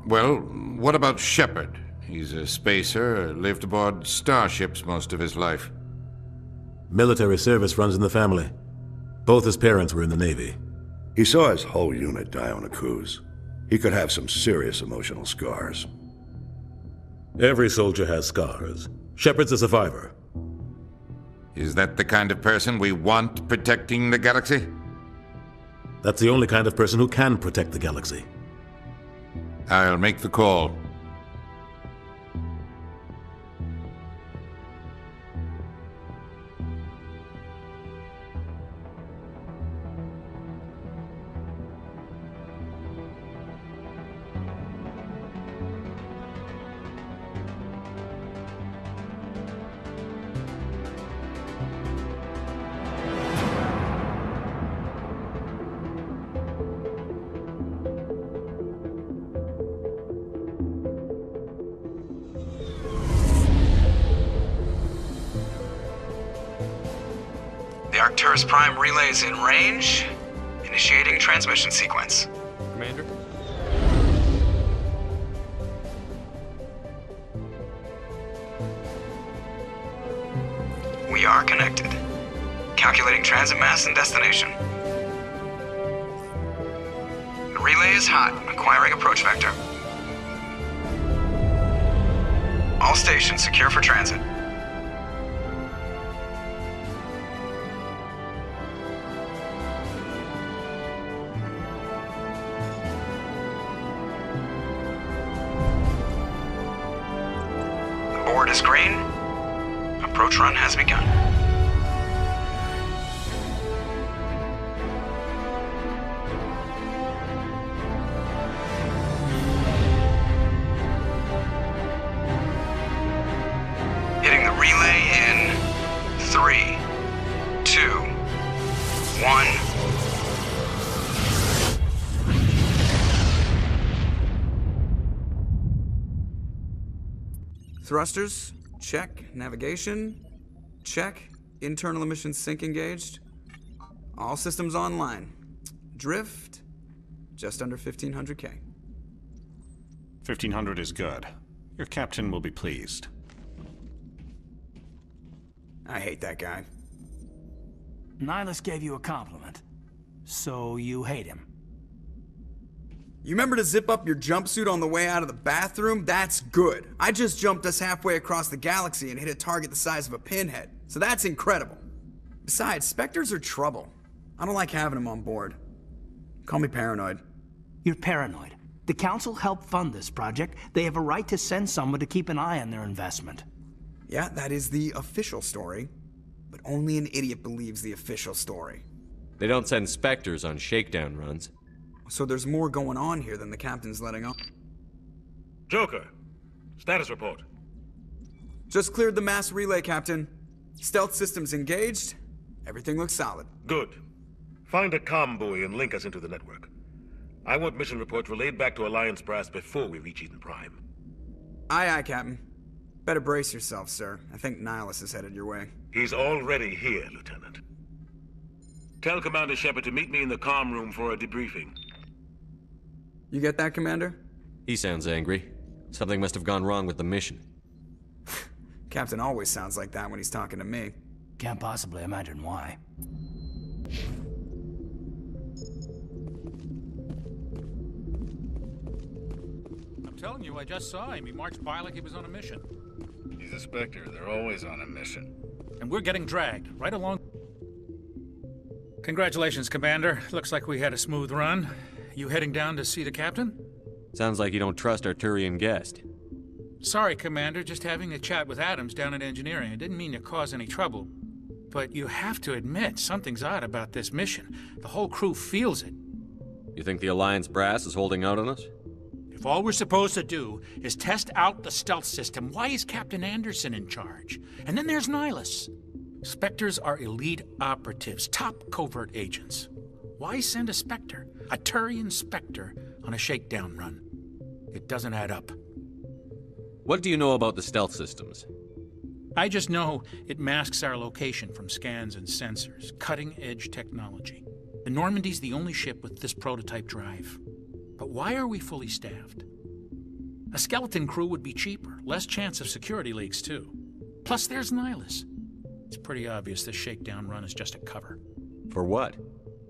Well, what about Shepard? He's a spacer, lived aboard starships most of his life. Military service runs in the family. Both his parents were in the Navy. He saw his whole unit die on a cruise. He could have some serious emotional scars. Every soldier has scars. Shepard's a survivor. Is that the kind of person we want protecting the galaxy? That's the only kind of person who can protect the galaxy. I'll make the call. Arcturus Prime relay is in range. Initiating transmission sequence. Commander? We are connected. Calculating transit mass and destination. The relay is hot, acquiring approach vector. All stations secure for transit. Board is green. Approach run has begun. Hitting the relay in 3, 2, 1. Thrusters, check. Navigation, check. Internal emissions sync engaged. All systems online. Drift, just under 1500K. 1500 is good. Your captain will be pleased. I hate that guy. Nihilus gave you a compliment. So you hate him. You remember to zip up your jumpsuit on the way out of the bathroom? That's good. I just jumped us halfway across the galaxy and hit a target the size of a pinhead. So that's incredible. Besides, Spectres are trouble. I don't like having them on board. Call me paranoid. You're paranoid. The Council helped fund this project. They have a right to send someone to keep an eye on their investment. Yeah, that is the official story. But only an idiot believes the official story. They don't send Spectres on shakedown runs. So there's more going on here than the captain's letting on. Joker, status report. Just cleared the mass relay, Captain. Stealth systems engaged. Everything looks solid. Good. Find a comm buoy and link us into the network. I want mission reports relayed back to Alliance Brass before we reach Eden Prime. Aye, aye, Captain. Better brace yourself, sir. I think Nihilus is headed your way. He's already here, Lieutenant. Tell Commander Shepard to meet me in the comm room for a debriefing. You get that, Commander? He sounds angry. Something must have gone wrong with the mission. Captain always sounds like that when he's talking to me. Can't possibly imagine why. I'm telling you, I just saw him. He marched by like he was on a mission. He's a Spectre. They're always on a mission. And we're getting dragged right along. Congratulations, Commander. Looks like we had a smooth run. You heading down to see the captain? Sounds like you don't trust our Turian guest. Sorry, Commander. Just having a chat with Adams down at engineering. I didn't mean to cause any trouble. But you have to admit, something's odd about this mission. The whole crew feels it. You think the Alliance brass is holding out on us? If all we're supposed to do is test out the stealth system, why is Captain Anderson in charge? And then there's Nihilus. Spectres are elite operatives, top covert agents. Why send a Spectre, a Turian Spectre, on a shakedown run? It doesn't add up. What do you know about the stealth systems? I just know it masks our location from scans and sensors. Cutting-edge technology. The Normandy's the only ship with this prototype drive. But why are we fully staffed? A skeleton crew would be cheaper, less chance of security leaks, too. Plus, there's Nihilus. It's pretty obvious this shakedown run is just a cover. For what?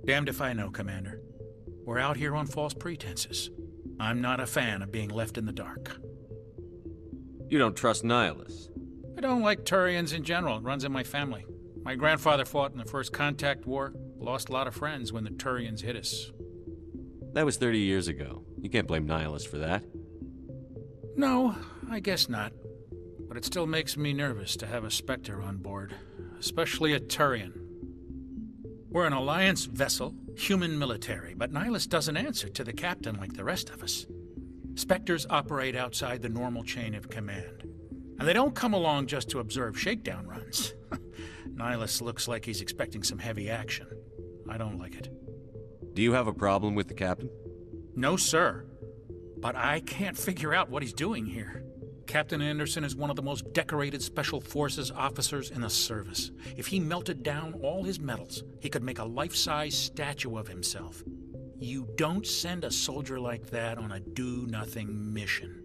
Damned if I know, Commander. We're out here on false pretenses. I'm not a fan of being left in the dark. You don't trust Nihilus? I don't like Turians in general. It runs in my family. My grandfather fought in the First Contact War, lost a lot of friends when the Turians hit us. That was 30 years ago. You can't blame Nihilus for that. No, I guess not. But it still makes me nervous to have a Spectre on board, especially a Turian. We're an Alliance vessel, human military, but Nihilus doesn't answer to the captain like the rest of us. Spectres operate outside the normal chain of command. And they don't come along just to observe shakedown runs. Nihilus looks like he's expecting some heavy action. I don't like it. Do you have a problem with the captain? No, sir. But I can't figure out what he's doing here. Captain Anderson is one of the most decorated Special Forces officers in the service. If he melted down all his medals, he could make a life-size statue of himself. You don't send a soldier like that on a do-nothing mission.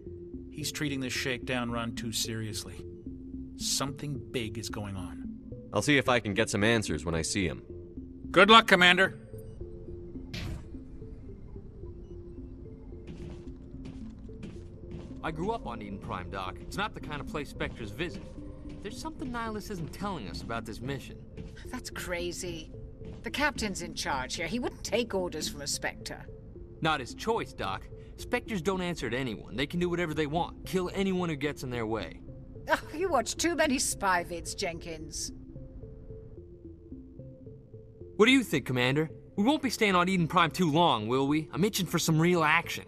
He's treating this shakedown run too seriously. Something big is going on. I'll see if I can get some answers when I see him. Good luck, Commander. I grew up on Eden Prime, Doc. It's not the kind of place Spectres visit. There's something Nihilus isn't telling us about this mission. That's crazy. The captain's in charge here. He wouldn't take orders from a Spectre. Not his choice, Doc. Spectres don't answer to anyone. They can do whatever they want. Kill anyone who gets in their way. Oh, you watch too many spy vids, Jenkins. What do you think, Commander? We won't be staying on Eden Prime too long, will we? I'm itching for some real action.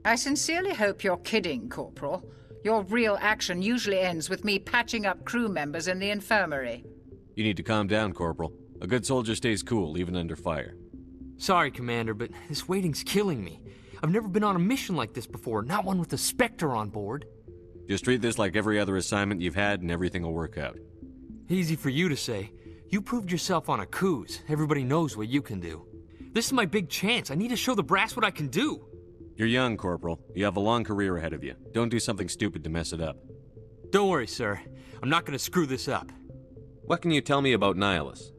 I sincerely hope you're kidding, Corporal. Your real action usually ends with me patching up crew members in the infirmary. You need to calm down, Corporal. A good soldier stays cool, even under fire. Sorry, Commander, but this waiting's killing me. I've never been on a mission like this before, not one with a Spectre on board. Just treat this like every other assignment you've had and everything will work out. Easy for you to say. You proved yourself on a cruise. Everybody knows what you can do. This is my big chance. I need to show the brass what I can do. You're young, Corporal. You have a long career ahead of you. Don't do something stupid to mess it up. Don't worry, sir. I'm not gonna screw this up. What can you tell me about Nihilus?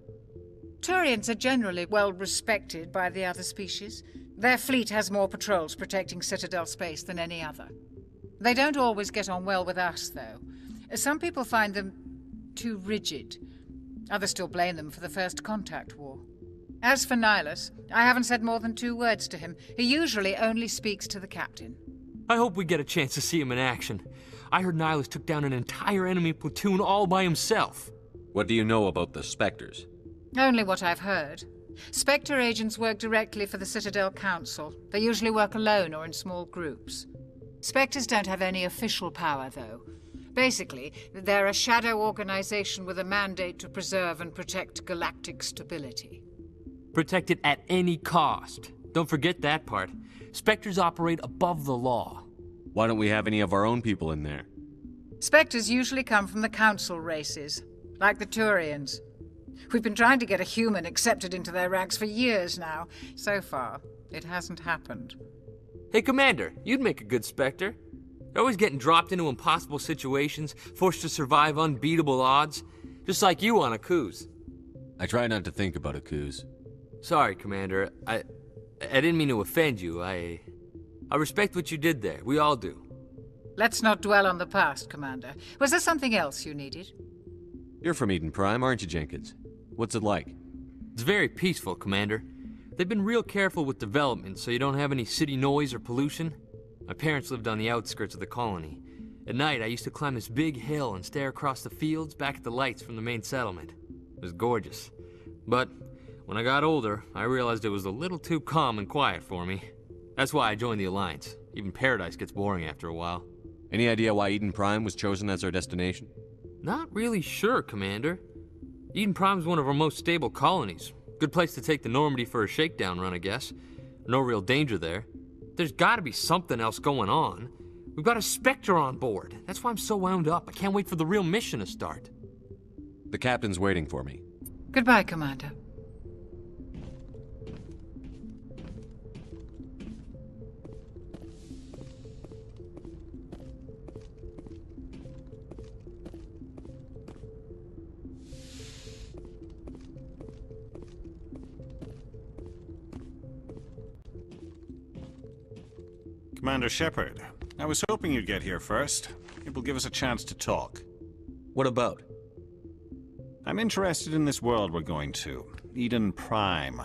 Turians are generally well respected by the other species. Their fleet has more patrols protecting Citadel space than any other. They don't always get on well with us, though. Some people find them too rigid. Others still blame them for the First Contact War. As for Nihilus, I haven't said more than 2 words to him. He usually only speaks to the captain. I hope we get a chance to see him in action. I heard Nihilus took down an entire enemy platoon all by himself. What do you know about the Spectres? Only what I've heard. Spectre agents work directly for the Citadel Council. They usually work alone or in small groups. Spectres don't have any official power, though. Basically, they're a shadow organization with a mandate to preserve and protect galactic stability. Protect it at any cost. Don't forget that part. Spectres operate above the law. Why don't we have any of our own people in there? Spectres usually come from the Council races, like the Turians. We've been trying to get a human accepted into their ranks for years now. So far, it hasn't happened. Hey, Commander, you'd make a good Spectre. You're always getting dropped into impossible situations, forced to survive unbeatable odds, just like you on a cruise. I try not to think about a cruise. Sorry, Commander. I didn't mean to offend you. I respect what you did there. We all do. Let's not dwell on the past, Commander. Was there something else you needed? You're from Eden Prime, aren't you, Jenkins? What's it like? It's very peaceful, Commander. They've been real careful with development, so you don't have any city noise or pollution. My parents lived on the outskirts of the colony. At night, I used to climb this big hill and stare across the fields back at the lights from the main settlement. It was gorgeous. But when I got older, I realized it was a little too calm and quiet for me. That's why I joined the Alliance. Even Paradise gets boring after a while. Any idea why Eden Prime was chosen as our destination? Not really sure, Commander. Eden Prime's one of our most stable colonies. Good place to take the Normandy for a shakedown run, I guess. No real danger there. There's gotta be something else going on. We've got a Spectre on board. That's why I'm so wound up. I can't wait for the real mission to start. The captain's waiting for me. Goodbye, Commander. Commander Shepard, I was hoping you'd get here first. It will give us a chance to talk. What about? I'm interested in this world we're going to, Eden Prime.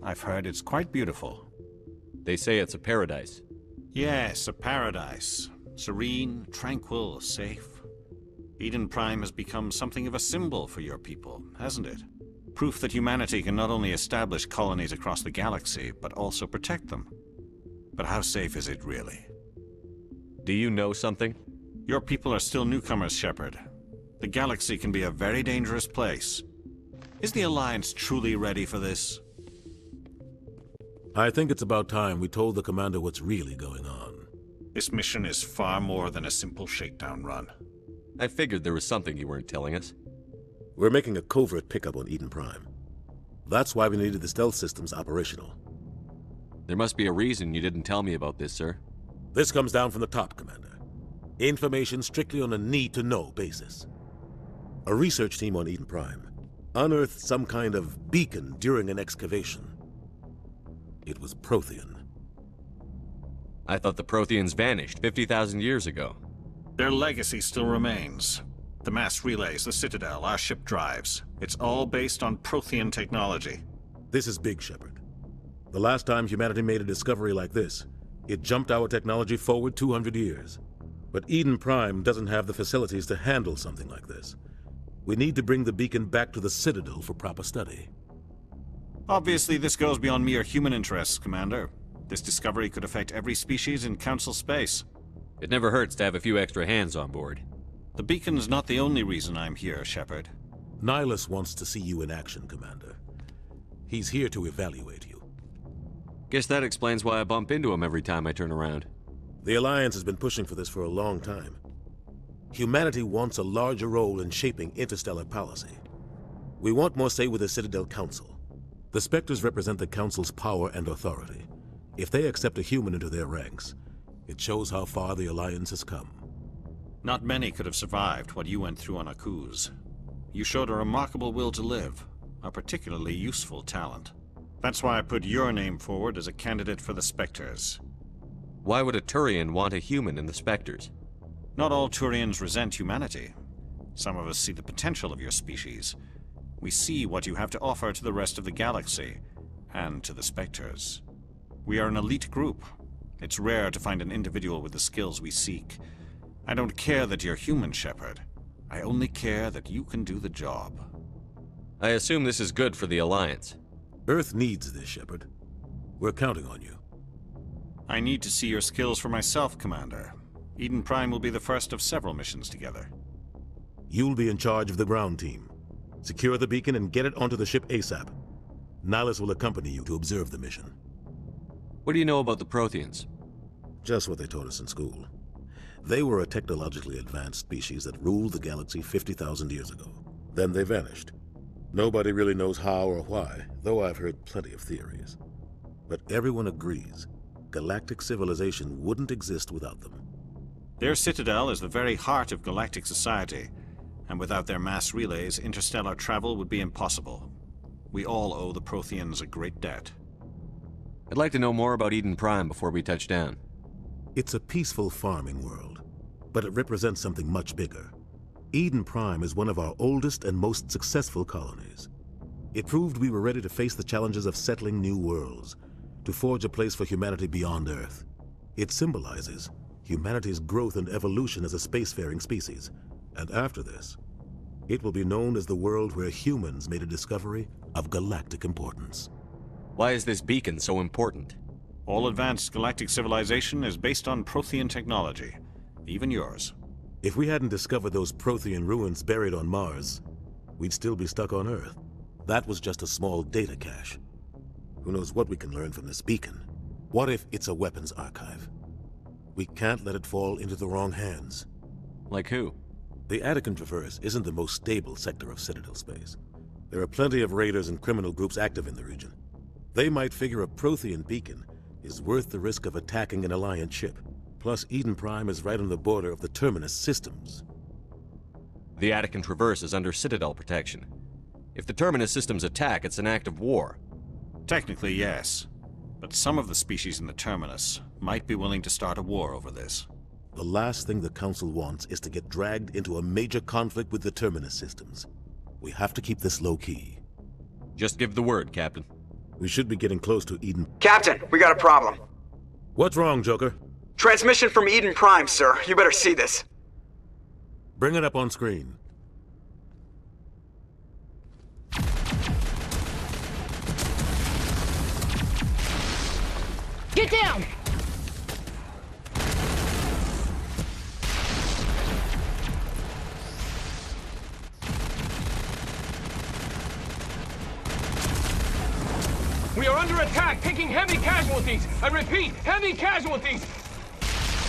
I've heard it's quite beautiful. They say it's a paradise. Yes, a paradise. Serene, tranquil, safe. Eden Prime has become something of a symbol for your people, hasn't it? Proof that humanity can not only establish colonies across the galaxy, but also protect them. But how safe is it really? Do you know something? Your people are still newcomers, Shepard. The galaxy can be a very dangerous place. Is the Alliance truly ready for this? I think it's about time we told the Commander what's really going on. This mission is far more than a simple shakedown run. I figured there was something you weren't telling us. We're making a covert pickup on Eden Prime. That's why we needed the stealth systems operational. There must be a reason you didn't tell me about this, sir. This comes down from the top, Commander. Information strictly on a need-to-know basis. A research team on Eden Prime unearthed some kind of beacon during an excavation. It was Prothean. I thought the Protheans vanished 50,000 years ago. Their legacy still remains. The mass relays, the Citadel, our ship drives. It's all based on Prothean technology. This is big, Shepard. The last time humanity made a discovery like this, it jumped our technology forward 200 years. But Eden Prime doesn't have the facilities to handle something like this. We need to bring the beacon back to the Citadel for proper study. Obviously, this goes beyond mere human interests, Commander. This discovery could affect every species in Council space. It never hurts to have a few extra hands on board. The beacon's not the only reason I'm here, Shepard. Nihilus wants to see you in action, Commander. He's here to evaluate you. Guess that explains why I bump into him every time I turn around. The Alliance has been pushing for this for a long time. Humanity wants a larger role in shaping interstellar policy. We want more say with the Citadel Council. The Spectres represent the Council's power and authority. If they accept a human into their ranks, it shows how far the Alliance has come. Not many could have survived what you went through on Akuz. You showed a remarkable will to live, a particularly useful talent. That's why I put your name forward as a candidate for the Spectres. Why would a Turian want a human in the Spectres? Not all Turians resent humanity. Some of us see the potential of your species. We see what you have to offer to the rest of the galaxy, and to the Spectres. We are an elite group. It's rare to find an individual with the skills we seek. I don't care that you're human, Shepard. I only care that you can do the job. I assume this is good for the Alliance. Earth needs this, Shepard. We're counting on you. I need to see your skills for myself, Commander. Eden Prime will be the first of several missions together. You'll be in charge of the ground team. Secure the beacon and get it onto the ship ASAP. Nihilus will accompany you to observe the mission. What do you know about the Protheans? Just what they taught us in school. They were a technologically advanced species that ruled the galaxy 50,000 years ago. Then they vanished. Nobody really knows how or why, though I've heard plenty of theories. But everyone agrees, galactic civilization wouldn't exist without them. Their citadel is the very heart of galactic society, and without their mass relays, interstellar travel would be impossible. We all owe the Protheans a great debt. I'd like to know more about Eden Prime before we touch down. It's a peaceful farming world, but it represents something much bigger. Eden Prime is one of our oldest and most successful colonies. It proved we were ready to face the challenges of settling new worlds, to forge a place for humanity beyond Earth. It symbolizes humanity's growth and evolution as a spacefaring species. And after this, it will be known as the world where humans made a discovery of galactic importance. Why is this beacon so important? All advanced galactic civilization is based on Prothean technology, even yours. If we hadn't discovered those Prothean ruins buried on Mars, we'd still be stuck on Earth. That was just a small data cache. Who knows what we can learn from this beacon? What if it's a weapons archive? We can't let it fall into the wrong hands. Like who? The Attican Traverse isn't the most stable sector of Citadel space. There are plenty of raiders and criminal groups active in the region. They might figure a Prothean beacon is worth the risk of attacking an Alliance ship. Plus, Eden Prime is right on the border of the Terminus systems. The Attican Traverse is under Citadel protection. If the Terminus systems attack, it's an act of war. Technically, yes. But some of the species in the Terminus might be willing to start a war over this. The last thing the Council wants is to get dragged into a major conflict with the Terminus systems. We have to keep this low-key. Just give the word, Captain. We should be getting close to Eden. Captain, we got a problem. What's wrong, Joker? Transmission from Eden Prime, sir. You better see this. Bring it up on screen. Get down! We are under attack, taking heavy casualties. I repeat, heavy casualties.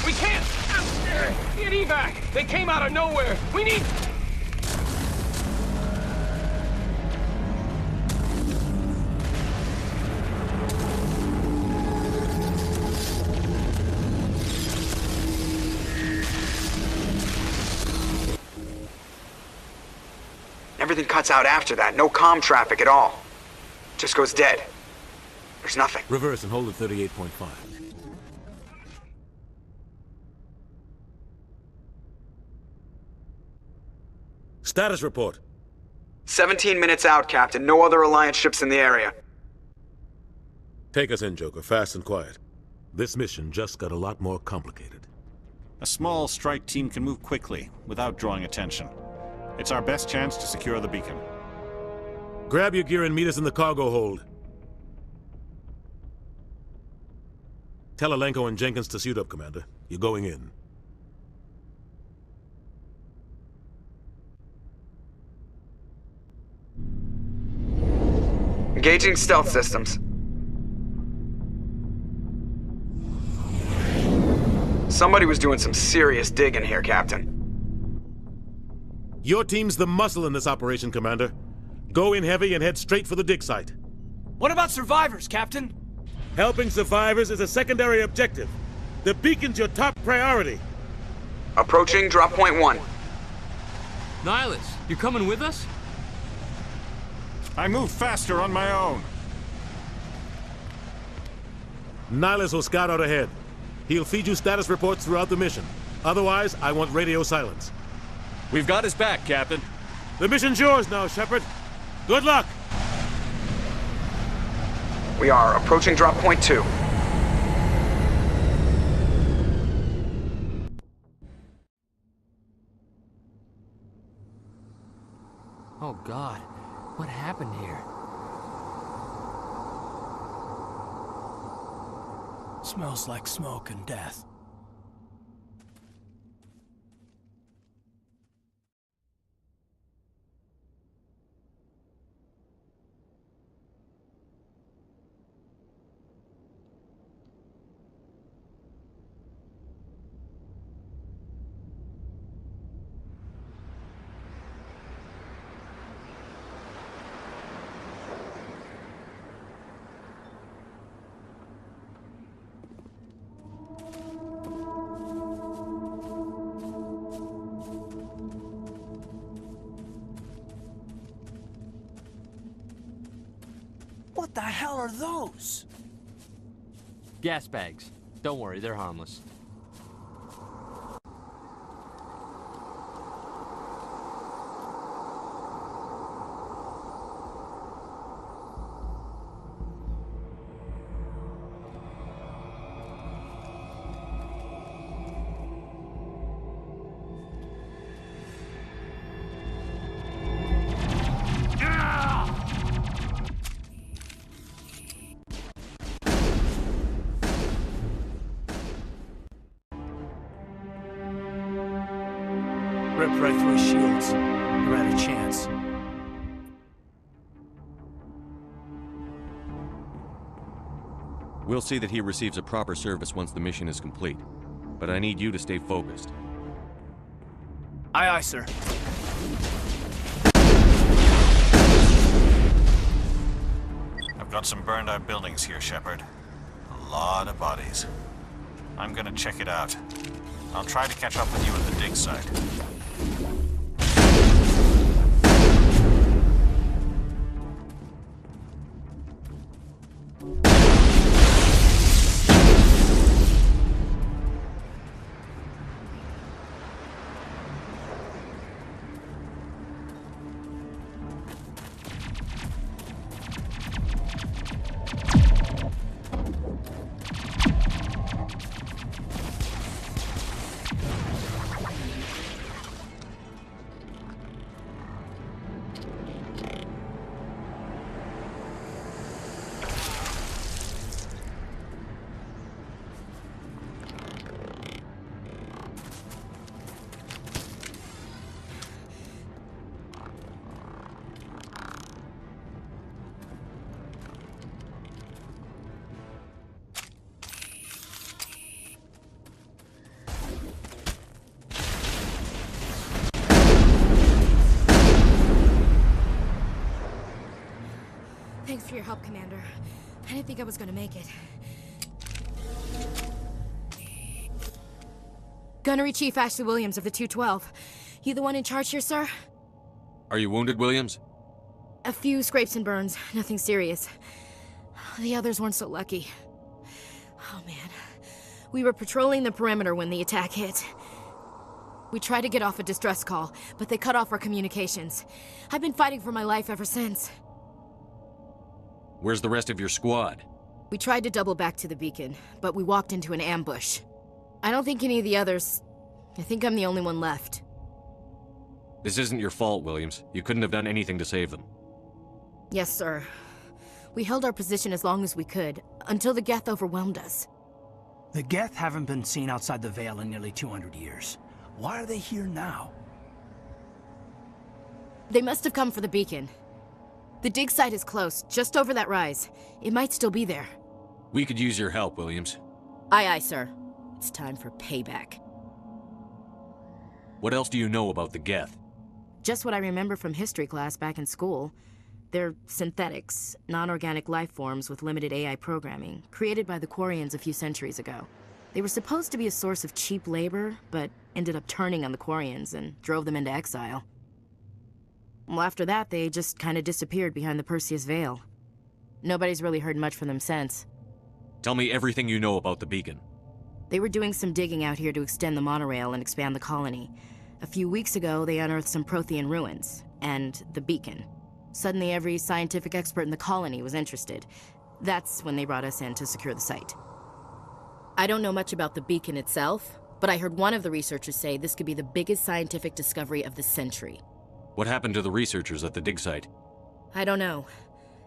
We can't get evac. They came out of nowhere. We need... Everything cuts out after that. No comm traffic at all. Just goes dead. There's nothing. Reverse and hold at 38.5. Status report. 17 minutes out, Captain. No other Alliance ships in the area. Take us in, Joker. Fast and quiet. This mission just got a lot more complicated. A small strike team can move quickly, without drawing attention. It's our best chance to secure the beacon. Grab your gear and meet us in the cargo hold. Tell Alenko and Jenkins to suit up, Commander. You're going in. Engaging stealth systems. Somebody was doing some serious digging here, Captain. Your team's the muscle in this operation, Commander. Go in heavy and head straight for the dig site. What about survivors, Captain? Helping survivors is a secondary objective. The beacon's your top priority. Approaching drop point 1. Nihilus, you coming with us? I move faster on my own. Nihilus will scout out ahead. He'll feed you status reports throughout the mission. Otherwise, I want radio silence. We've got his back, Captain. The mission's yours now, Shepard. Good luck! We are approaching drop point 2. Oh God, what happened here? Smells like smoke and death. What the hell are those? Gas bags. Don't worry, they're harmless. Ripped right through his shields. Never had a chance. We'll see that he receives a proper service once the mission is complete. But I need you to stay focused. Aye, aye, sir. I've got some burned out buildings here, Shepard. A lot of bodies. I'm gonna check it out. I'll try to catch up with you at the dig site. help, Commander. I didn't think I was gonna make it. Gunnery Chief Ashley Williams of the 212. You the one in charge here, sir? Are you wounded, Williams? A few scrapes and burns, nothing serious. The others weren't so lucky. Oh man. We were patrolling the perimeter when the attack hit. We tried to get off a distress call, but they cut off our communications. I've been fighting for my life ever since. Where's the rest of your squad? We tried to double back to the beacon, but we walked into an ambush. I don't think any of the others... I think I'm the only one left. This isn't your fault, Williams. You couldn't have done anything to save them. Yes, sir. We held our position as long as we could, until the Geth overwhelmed us. The Geth haven't been seen outside the Veil in nearly 200 years. Why are they here now? They must have come for the beacon. The dig site is close, just over that rise. It might still be there. We could use your help, Williams. Aye, aye, sir. It's time for payback. What else do you know about the Geth? Just what I remember from history class back in school. They're synthetics, non-organic life forms with limited AI programming, created by the Quarians a few centuries ago. They were supposed to be a source of cheap labor, but ended up turning on the Quarians and drove them into exile. Well, after that, they just kind of disappeared behind the Perseus Veil. Nobody's really heard much from them since. Tell me everything you know about the beacon. They were doing some digging out here to extend the monorail and expand the colony. A few weeks ago, they unearthed some Prothean ruins, and the beacon. Suddenly, every scientific expert in the colony was interested. That's when they brought us in to secure the site. I don't know much about the beacon itself, but I heard one of the researchers say this could be the biggest scientific discovery of the century. What happened to the researchers at the dig site? I don't know.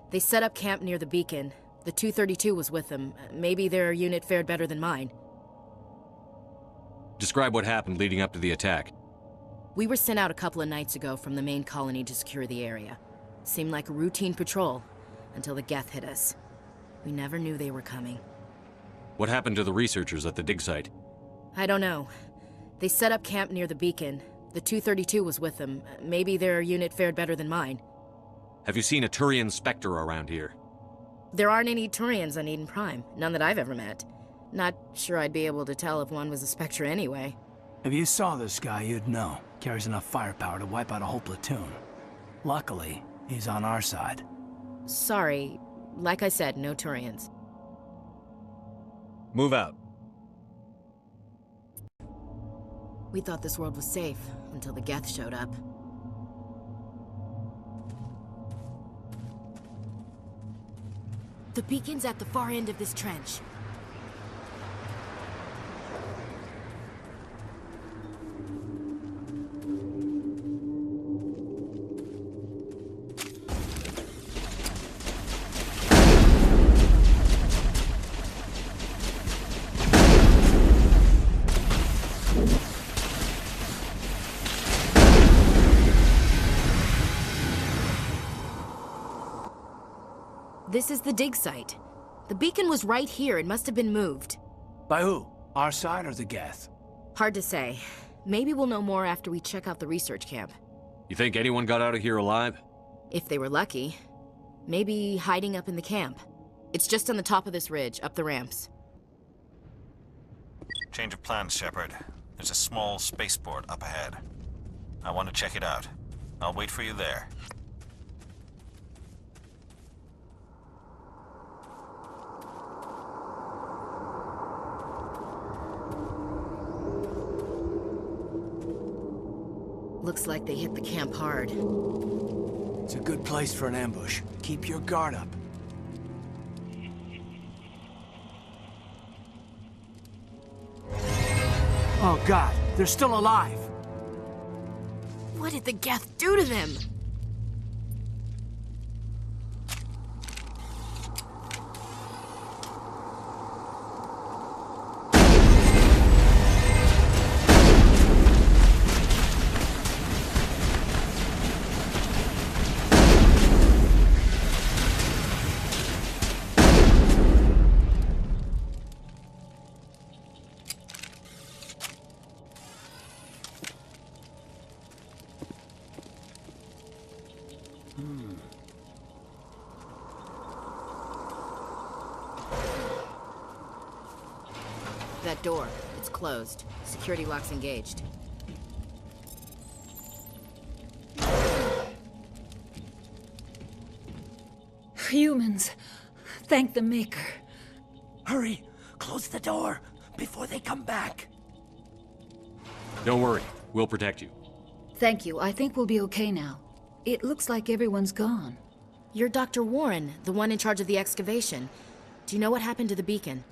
They set up camp near the beacon. The 232 was with them. Maybe their unit fared better than mine. Describe what happened leading up to the attack. We were sent out a couple of nights ago from the main colony to secure the area. Seemed like a routine patrol, until the Geth hit us. We never knew they were coming. What happened to the researchers at the dig site? I don't know. They set up camp near the beacon. The 232 was with them. Maybe their unit fared better than mine. Have you seen a Turian Spectre around here? There aren't any Turians on Eden Prime. None that I've ever met. Not sure I'd be able to tell if one was a Spectre anyway. If you saw this guy, you'd know. Carries enough firepower to wipe out a whole platoon. Luckily, he's on our side. Sorry. Like I said, no Turians. Move out. We thought this world was safe, until the Geth showed up. The beacon's at the far end of this trench. This is the dig site. The beacon was right here. It must have been moved. By who? Our side or the Geth? Hard to say. Maybe we'll know more after we check out the research camp. You think anyone got out of here alive? If they were lucky. Maybe hiding up in the camp. It's just on the top of this ridge, up the ramps. Change of plans, Shepard. There's a small spaceport up ahead. I want to check it out. I'll wait for you there. Looks like they hit the camp hard. It's a good place for an ambush. Keep your guard up. Oh God, they're still alive! What did the Geth do to them? That door, it's closed. Security lock's engaged. Humans. Thank the Maker. Hurry! Close the door before they come back. Don't worry. We'll protect you. Thank you. I think we'll be okay now. It looks like everyone's gone. You're Dr. Warren, the one in charge of the excavation. Do you know what happened to the beacon?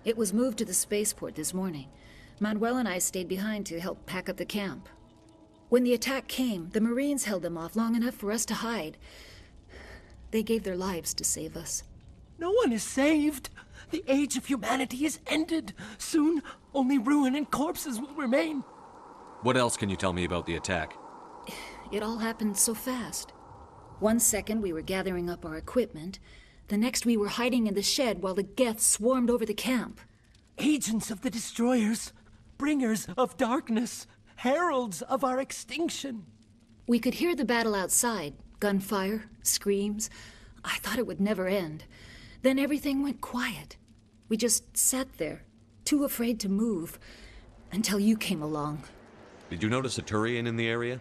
It was moved to the spaceport this morning. Manuel and I stayed behind to help pack up the camp. When the attack came, the Marines held them off long enough for us to hide. They gave their lives to save us. No one is saved. The age of humanity is ended. Soon, only ruin and corpses will remain. What else can you tell me about the attack? It all happened so fast. 1 second we were gathering up our equipment. The next we were hiding in the shed while the Geth swarmed over the camp. Agents of the destroyers, bringers of darkness, heralds of our extinction. We could hear the battle outside. Gunfire, screams. I thought it would never end. Then everything went quiet. We just sat there, too afraid to move, until you came along. Did you notice a Turian in the area?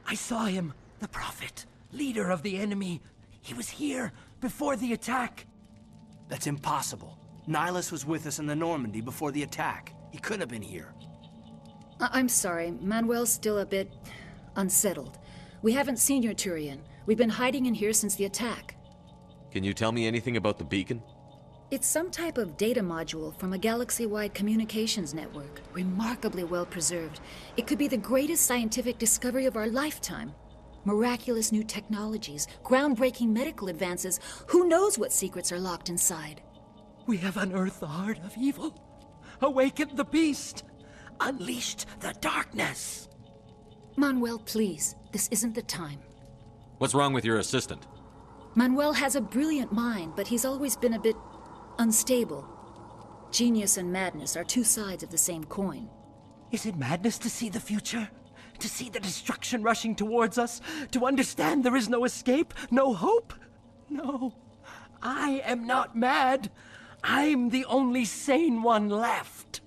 I saw him, the Prophet, leader of the enemy. He was here before the attack. That's impossible. Nihilus was with us in the Normandy before the attack. He couldn't have been here. I'm sorry. Manuel's still a bit unsettled. We haven't seen your Turian. We've been hiding in here since the attack. Can you tell me anything about the beacon? It's some type of data module from a galaxy-wide communications network. Remarkably well preserved. It could be the greatest scientific discovery of our lifetime. Miraculous new technologies, groundbreaking medical advances. Who knows what secrets are locked inside? We have unearthed the heart of evil, awakened the beast, unleashed the darkness. Manuel, please. This isn't the time. What's wrong with your assistant? Manuel has a brilliant mind, but he's always been a bit unstable. Genius and madness are two sides of the same coin. Is it madness to see the future? To see the destruction rushing towards us? To understand there is no escape? No hope? No. I am not mad. I'm the only sane one left.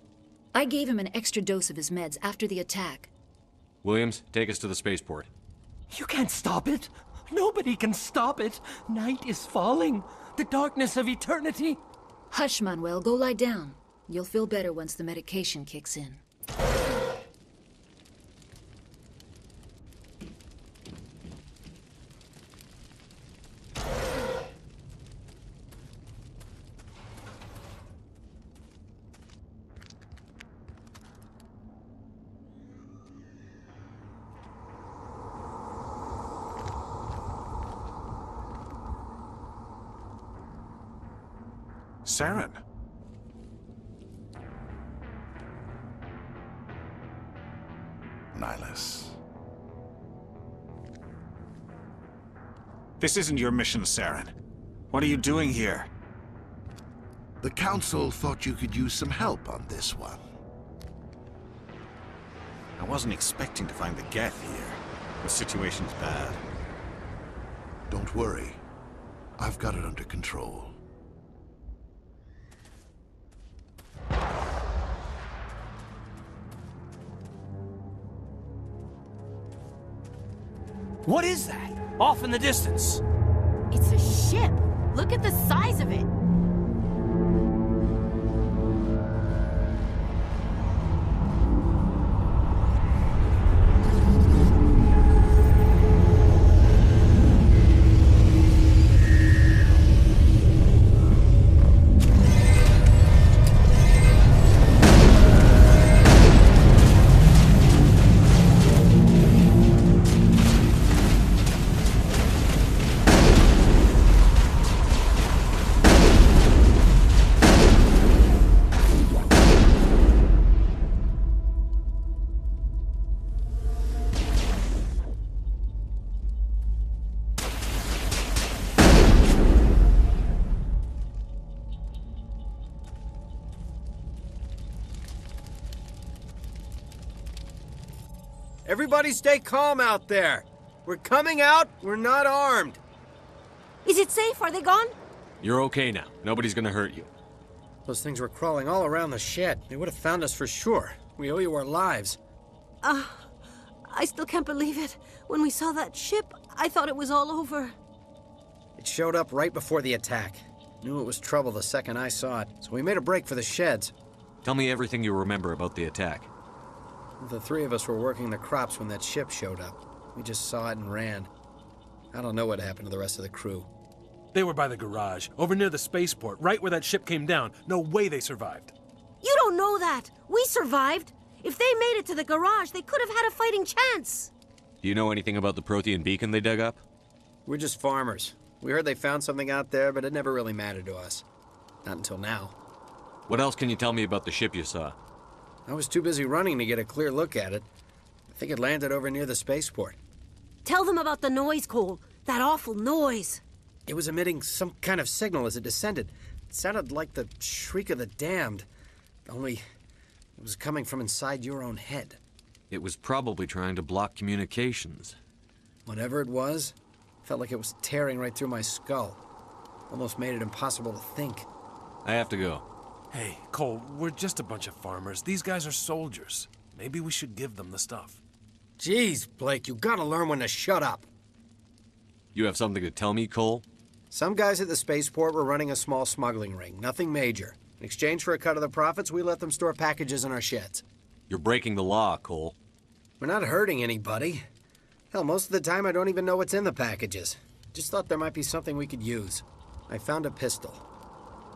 I gave him an extra dose of his meds after the attack. Williams, take us to the spaceport. You can't stop it. Nobody can stop it. Night is falling. The darkness of eternity. Hush, Manuel. Go lie down. You'll feel better once the medication kicks in. Saren. Nihilus. This isn't your mission, Saren. What are you doing here? The Council thought you could use some help on this one. I wasn't expecting to find the Geth here. The situation's bad. Don't worry. I've got it under control. What is that? Off in the distance. It's a ship. Look at the size of it. Everybody stay calm out there. We're coming out, we're not armed. Is it safe? Are they gone? You're okay now. Nobody's gonna hurt you. Those things were crawling all around the shed. They would have found us for sure. We owe you our lives. I still can't believe it. When we saw that ship, I thought it was all over. It showed up right before the attack. Knew it was trouble the second I saw it, so we made a break for the sheds. Tell me everything you remember about the attack. The three of us were working the crops when that ship showed up. We just saw it and ran. I don't know what happened to the rest of the crew. They were by the garage, over near the spaceport, right where that ship came down. No way they survived. You don't know that. We survived. If they made it to the garage, they could have had a fighting chance. Do you know anything about the Prothean beacon they dug up? We're just farmers. We heard they found something out there, but it never really mattered to us. Not until now. What else can you tell me about the ship you saw? I was too busy running to get a clear look at it. I think it landed over near the spaceport. Tell them about the noise, Cole. That awful noise. It was emitting some kind of signal as it descended. It sounded like the shriek of the damned. Only it was coming from inside your own head. It was probably trying to block communications. Whatever it was, felt like it was tearing right through my skull. Almost made it impossible to think. I have to go. Hey, Cole, we're just a bunch of farmers. These guys are soldiers. Maybe we should give them the stuff. Jeez, Blake, you gotta learn when to shut up. You have something to tell me, Cole? Some guys at the spaceport were running a small smuggling ring, nothing major. In exchange for a cut of the profits, we let them store packages in our sheds. You're breaking the law, Cole. We're not hurting anybody. Hell, most of the time I don't even know what's in the packages. Just thought there might be something we could use. I found a pistol.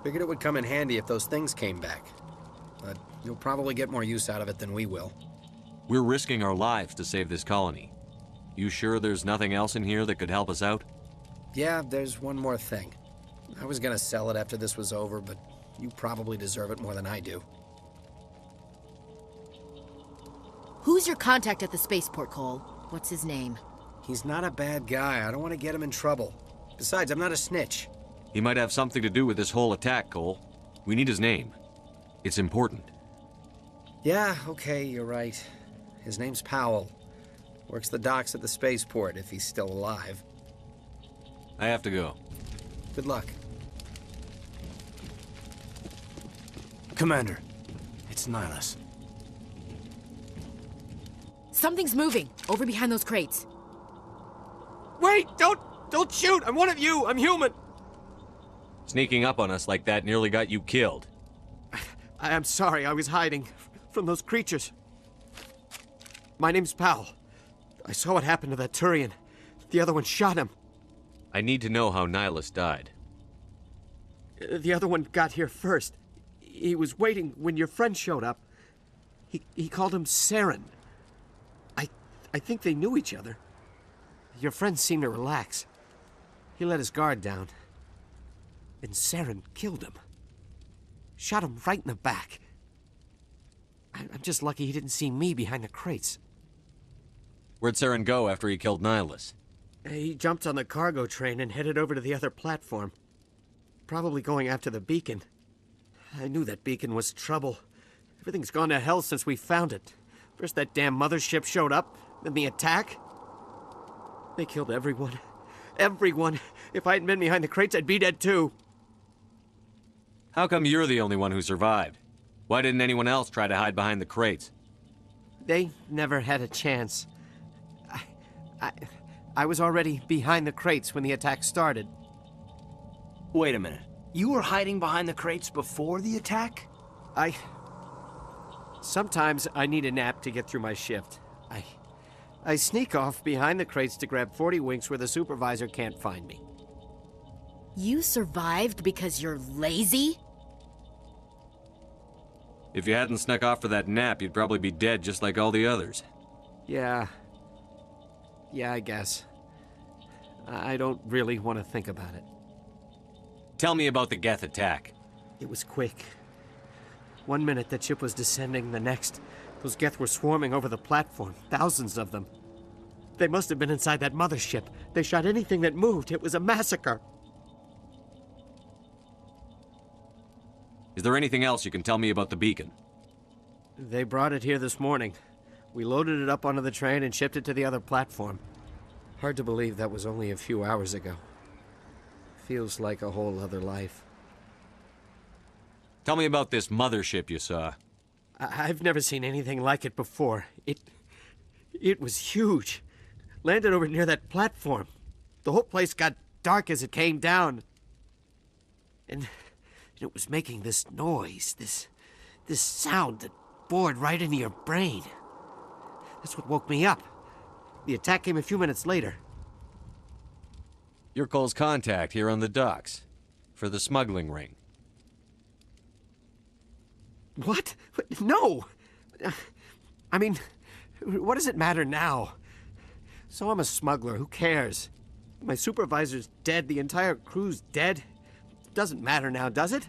Figured it would come in handy if those things came back. But you'll probably get more use out of it than we will. We're risking our lives to save this colony. You sure there's nothing else in here that could help us out? Yeah, there's one more thing. I was gonna sell it after this was over, but you probably deserve it more than I do. Who's your contact at the spaceport, Cole? What's his name? He's not a bad guy. I don't want to get him in trouble. Besides, I'm not a snitch. He might have something to do with this whole attack, Cole. We need his name. It's important. Yeah, okay, you're right. His name's Powell. Works the docks at the spaceport, if he's still alive. I have to go. Good luck. Commander, it's Nihilus. Something's moving, over behind those crates. Wait! Don't shoot! I'm one of you! I'm human! Sneaking up on us like that nearly got you killed. I'm sorry, I was hiding from those creatures. My name's Powell. I saw what happened to that Turian. The other one shot him. I need to know how Nihilus died. The other one got here first. He was waiting when your friend showed up. He called him Saren. I think they knew each other. Your friend seemed to relax. He let his guard down. And Saren killed him. Shot him right in the back. I'm just lucky he didn't see me behind the crates. Where'd Saren go after he killed Nihilus? He jumped on the cargo train and headed over to the other platform. Probably going after the beacon. I knew that beacon was trouble. Everything's gone to hell since we found it. First that damn mothership showed up, then the attack. They killed everyone. Everyone. If I hadn't been behind the crates, I'd be dead too. How come you're the only one who survived? Why didn't anyone else try to hide behind the crates? They never had a chance. I was already behind the crates when the attack started. Wait a minute. You were hiding behind the crates before the attack? Sometimes I need a nap to get through my shift. I sneak off behind the crates to grab 40 winks where the supervisor can't find me. You survived because you're lazy? If you hadn't snuck off for that nap, you'd probably be dead just like all the others. Yeah, I guess. I don't really want to think about it. Tell me about the Geth attack. It was quick. 1 minute that ship was descending, the next, those Geth were swarming over the platform, thousands of them. They must have been inside that mothership. They shot anything that moved. It was a massacre. Is there anything else you can tell me about the beacon? They brought it here this morning. We loaded it up onto the train and shipped it to the other platform. Hard to believe that was only a few hours ago. Feels like a whole other life. Tell me about this mothership you saw. I've never seen anything like it before. It was huge. Landed over near that platform. The whole place got dark as it came down. And it was making this noise, this sound that bored right into your brain. That's what woke me up. The attack came a few minutes later. You're Cole's contact here on the docks. For the smuggling ring. What? No! I mean, what does it matter now? So I'm a smuggler, who cares? My supervisor's dead, the entire crew's dead. Doesn't matter now, does it?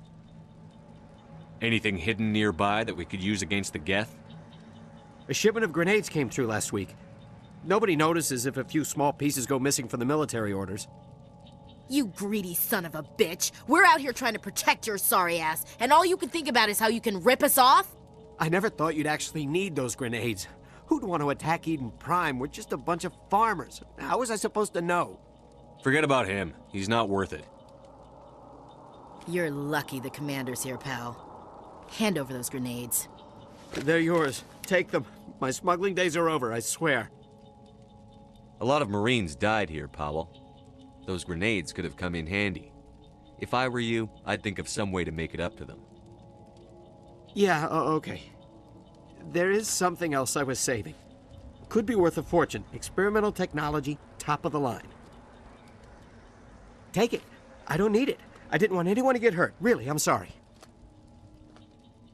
Anything hidden nearby that we could use against the Geth? A shipment of grenades came through last week. Nobody notices if a few small pieces go missing from the military orders. You greedy son of a bitch. We're out here trying to protect your sorry ass, and all you can think about is how you can rip us off? I never thought you'd actually need those grenades. Who'd want to attack Eden Prime? We're just a bunch of farmers. How was I supposed to know? Forget about him. He's not worth it. You're lucky the commander's here, pal. Hand over those grenades. They're yours. Take them. My smuggling days are over, I swear. A lot of Marines died here, Powell. Those grenades could have come in handy. If I were you, I'd think of some way to make it up to them. Yeah, okay. There is something else I was saving. Could be worth a fortune. Experimental technology, top of the line. Take it. I don't need it. I didn't want anyone to get hurt. Really, I'm sorry.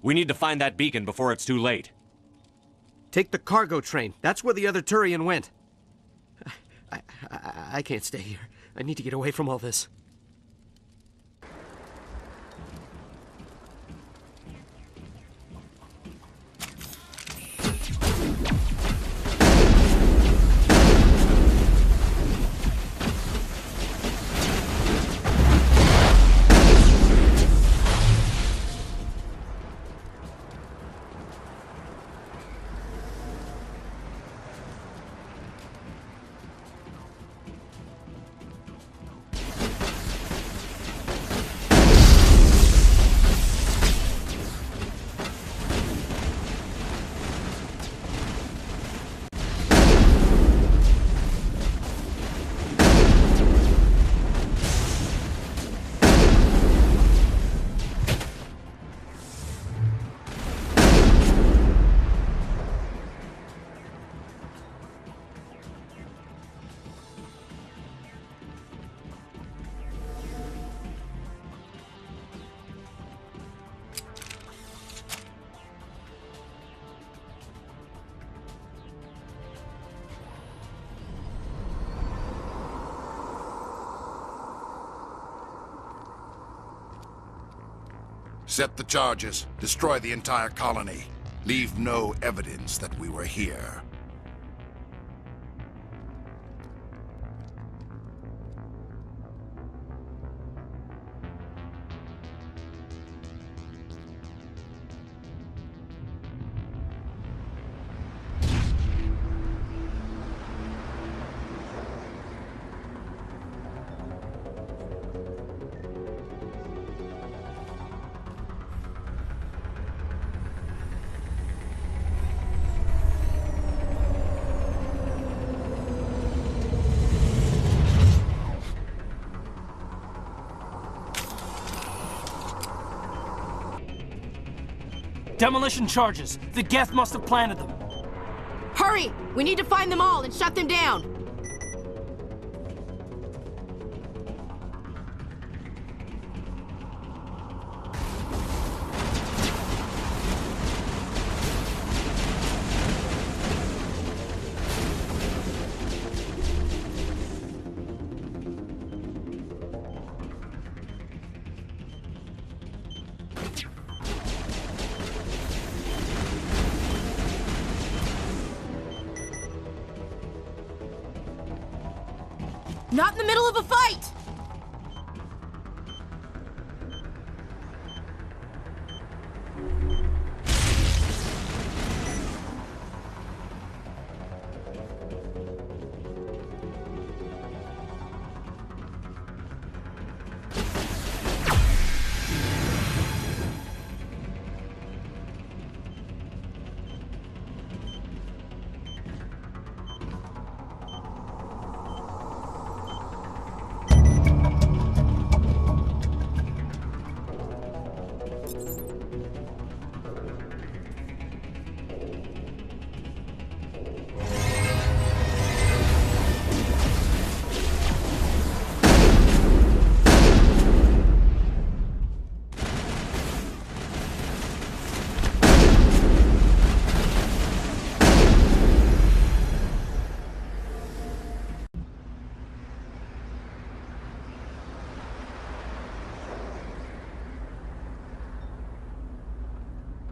We need to find that beacon before it's too late. Take the cargo train. That's where the other Turian went. I can't stay here. I need to get away from all this. Set the charges. Destroy the entire colony. Leave no evidence that we were here. Demolition charges. The Geth must have planted them. Hurry! We need to find them all and shut them down. Not in the middle of a fight!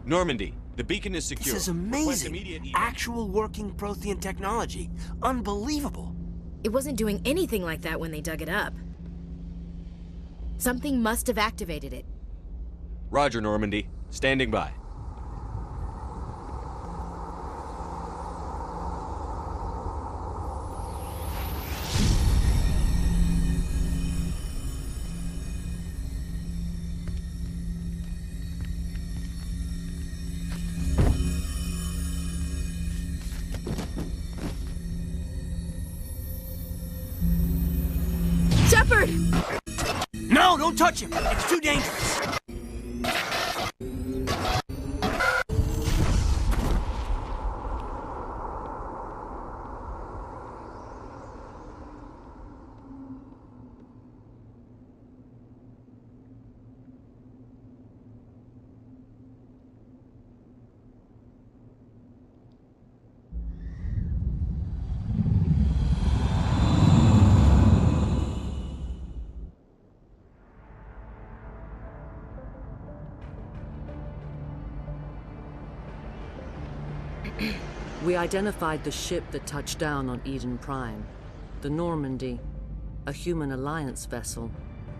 Normandy, the beacon is secure. This is Request amazing. immediate evac. Actual working Prothean technology. Unbelievable. It wasn't doing anything like that when they dug it up. Something must have activated it. Roger, Normandy. Standing by. Shepard! No, don't touch him. It's too dangerous. We identified the ship that touched down on Eden Prime. The Normandy, a human alliance vessel.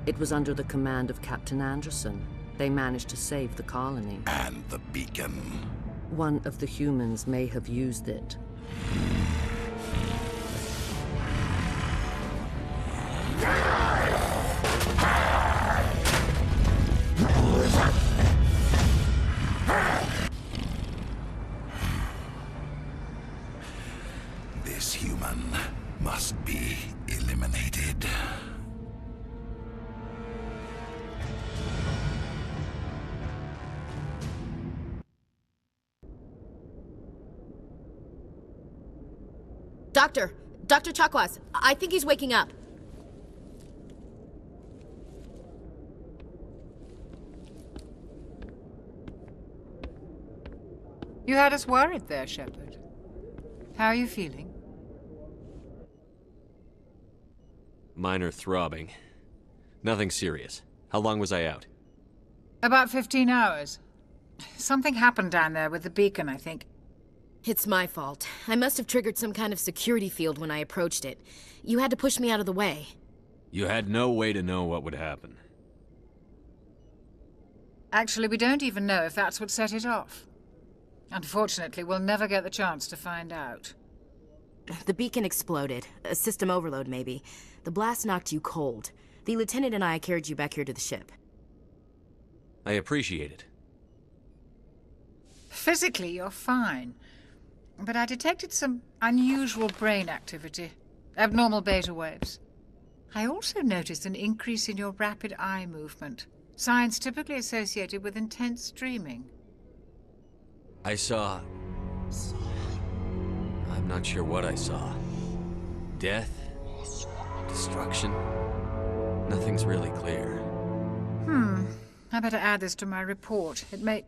It was under the command of Captain Anderson. They managed to save the colony. And the beacon. One of the humans may have used it. This human must be eliminated. Dr. Chakwas, I think he's waking up. You had us worried there, Shepard. How are you feeling? Minor throbbing. Nothing serious. How long was I out? About 15 hours. Something happened down there with the beacon, I think. It's my fault. I must have triggered some kind of security field when I approached it. You had to push me out of the way. You had no way to know what would happen. Actually, we don't even know if that's what set it off. Unfortunately, we'll never get the chance to find out. The beacon exploded. A system overload, maybe. The blast knocked you cold. The lieutenant and I carried you back here to the ship. I appreciate it. Physically, you're fine. But I detected some unusual brain activity. Abnormal beta waves. I also noticed an increase in your rapid eye movement. Signs typically associated with intense dreaming. I saw... I'm not sure what I saw. Death? Destruction? Nothing's really clear. I better add this to my report. It may...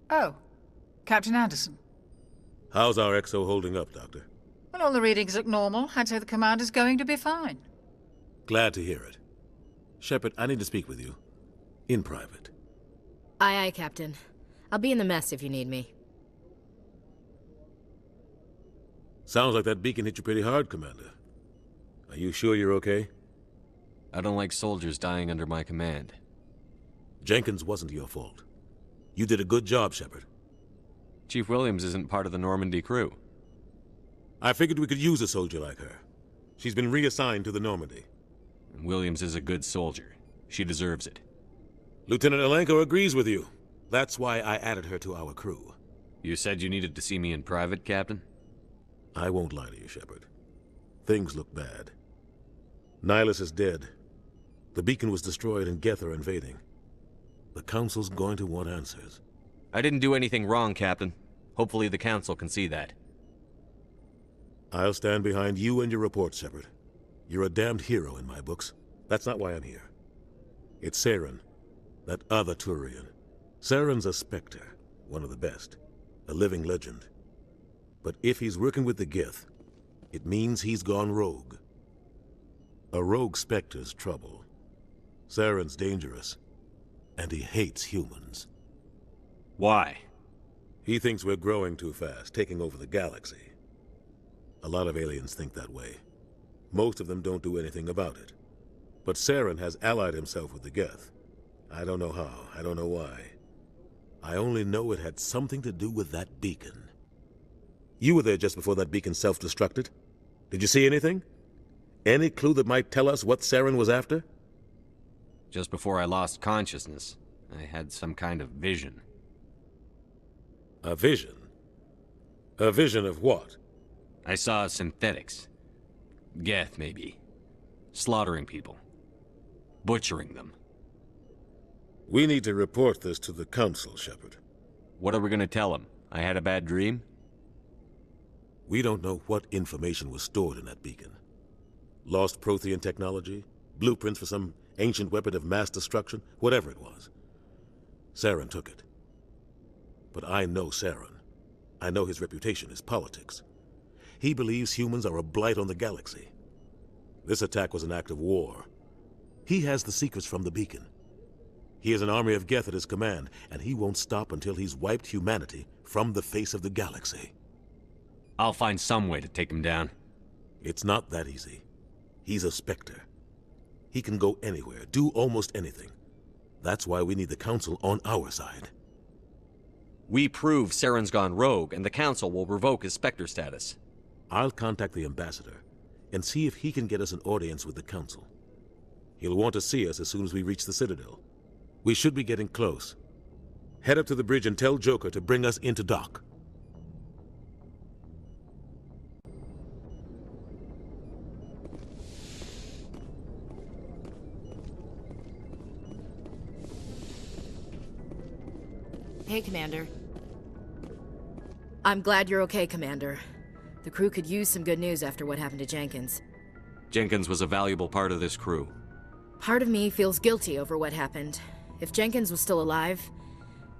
Oh, Captain Anderson. How's our XO holding up, Doctor? Well, all the readings look normal. I'd say the commander's going to be fine. Glad to hear it. Shepard, I need to speak with you. In private. Aye, Captain. I'll be in the mess if you need me. Sounds like that beacon hit you pretty hard, Commander. Are you sure you're okay? I don't like soldiers dying under my command. Jenkins wasn't your fault. You did a good job, Shepard. Chief Williams isn't part of the Normandy crew. I figured we could use a soldier like her. She's been reassigned to the Normandy. And Williams is a good soldier. She deserves it. Lieutenant Alenko agrees with you. That's why I added her to our crew. You said you needed to see me in private, Captain? I won't lie to you, Shepard. Things look bad. Nihilus is dead. The beacon was destroyed and Geth are invading. The Council's going to want answers. I didn't do anything wrong, Captain. Hopefully the Council can see that. I'll stand behind you and your report, Shepard. You're a damned hero in my books. That's not why I'm here. It's Saren, that other Turian. Saren's a Spectre, one of the best. A living legend. But if he's working with the Geth, it means he's gone rogue. A rogue Spectre's trouble. Saren's dangerous, and he hates humans. Why? He thinks we're growing too fast, taking over the galaxy. A lot of aliens think that way. Most of them don't do anything about it. But Saren has allied himself with the Geth. I don't know how, I don't know why. I only know it had something to do with that beacon. You were there just before that beacon self-destructed. Did you see anything? Any clue that might tell us what Saren was after? Just before I lost consciousness, I had some kind of vision. A vision? A vision of what? I saw synthetics. Geth, maybe. Slaughtering people. Butchering them. We need to report this to the Council, Shepard. What are we gonna tell them? I had a bad dream? We don't know what information was stored in that beacon. Lost Prothean technology? Blueprints for some ancient weapon of mass destruction? Whatever it was. Saren took it. But I know Saren. I know his reputation is politics. He believes humans are a blight on the galaxy. This attack was an act of war. He has the secrets from the beacon. He has an army of Geth at his command, and he won't stop until he's wiped humanity from the face of the galaxy. I'll find some way to take him down. It's not that easy. He's a Spectre. He can go anywhere, do almost anything. That's why we need the Council on our side. We prove Saren's gone rogue, and the Council will revoke his Spectre status. I'll contact the Ambassador and see if he can get us an audience with the Council. He'll want to see us as soon as we reach the Citadel. We should be getting close. Head up to the bridge and tell Joker to bring us into dock. Hey, Commander. I'm glad you're okay, Commander. The crew could use some good news after what happened to Jenkins. Jenkins was a valuable part of this crew. Part of me feels guilty over what happened. If Jenkins was still alive,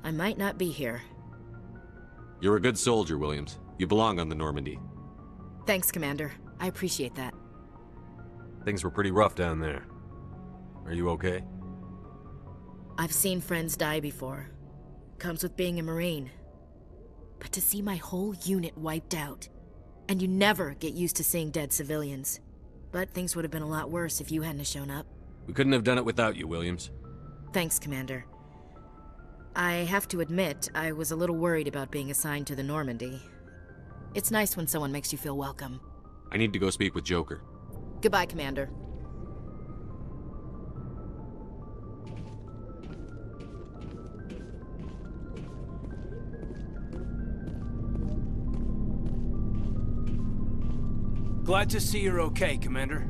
I might not be here. You're a good soldier, Williams. You belong on the Normandy. Thanks, Commander. I appreciate that. Things were pretty rough down there. Are you okay? I've seen friends die before. Comes with being a Marine. But to see my whole unit wiped out, and you never get used to seeing dead civilians. But things would have been a lot worse if you hadn't shown up. We couldn't have done it without you, Williams. Thanks, Commander. I have to admit, I was a little worried about being assigned to the Normandy. It's nice when someone makes you feel welcome. I need to go speak with Joker. Goodbye, Commander. Glad to see you're okay, Commander.